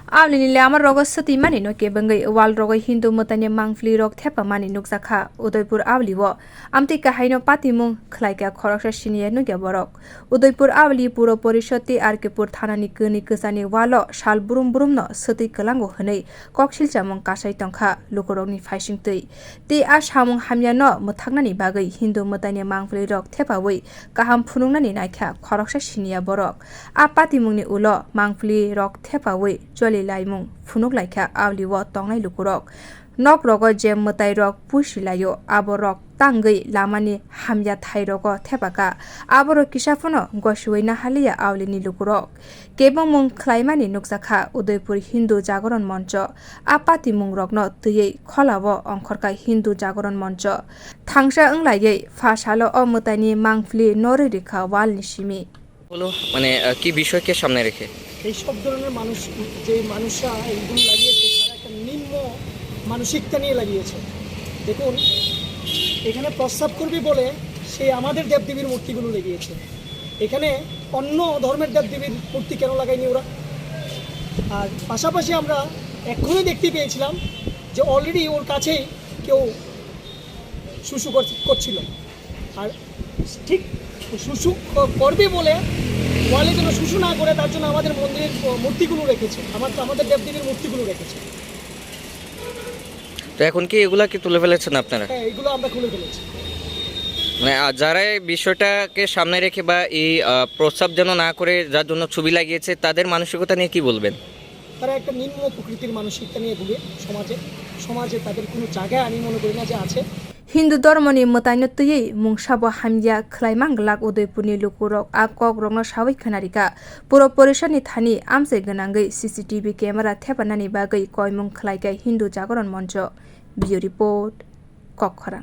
Avli Lama rogo sati mani no kebeng wal rogo Hindu mutanya mangpili rok thepa mani nukzakha Udaipur avli wo amti kahaino pati mwng khwlai khorok siniya no borok Udaipur avli puro porishoti arkepur thanani kni ksani walo sal burum burum no swtui kwlango hwnei koksil chamung kasai tongkha lukorokni faising tui ti a samung hamya no mwthagnani bagwi Hindu mutanya mangpili rok thepawui kaham phunungnani naikha khorok siniya borok a pati mwngni ulo mangpili rok thepawui laimung phunuk laikha awliwo tongnai lukurok nok rogo je mwtai rok pusilayo aborok tangei lamani hamya thai rogo thepaka aboro kisaphono goshuina haliya awlini lukurok kebeng mung khlaimani nukjakha Udaipur Hindu jagaran manch apati mung rokno tui kholawo ongkhor Hindu jagaran manch thangsa onglai phasalo o mwtaini mangpili norwi rekha walni simi হলো মানে কি বিষয়কে সামনে রেখে এই সব ধরনের মানুষ যে মানুষরা এইগুলো লাগিয়েছে তারা একটা নিম্ন মানসিকতা নিয়ে লাগিয়েছে। দেখুন এখানে প্রস্তাব করবি বলে সে আমাদের দেবদেবীর মূর্তিগুলো লাগিয়েছে, এখানে অন্য ধর্মের দেবদেবীর মূর্তি কেন লাগায়নি ওরা? আর পাশাপাশি আমরা এখনই দেখতে পেয়েছিলাম যে অলরেডি ওর কাছেই কেউ শুশু করছিল, আর ঠিক শুশু করবে বলে ওয়ালে যেন শুশু না করে তার জন্য আমাদের মন্দিরের মূর্তিগুলো রেখেছে, আমাদের দেবদেবীর মূর্তিগুলো রেখেছে। তো এখন কি এগুলা কি তুলে ফেলেছেন আপনারা? হ্যাঁ, এগুলো আমরা খুলে ফেলেছি। মানে যারা এই বিষয়টাকে সামনে রেখে বা এই প্রস্তাব যেন না করে যার জন্য ছবি লাগিয়েছে তাদের মানসিকতা নিয়ে কি বলবেন? তারা একটা নিম্ন প্রকৃতির মানসিকতা নিয়ে ঘুরে সমাজে তাদের কোনো জায়গায় আমি মনে করি না যে আছে। Hindu dharmani mwtai tui mungsabo hamya khwlaimang lak Udaipurni lukurok a kok rokno sawai khanarika puro porishani thani amse gwnagui CCTV camera thepanani bagwi koimung khwlai Hindu jagaran manch video report Kokhora।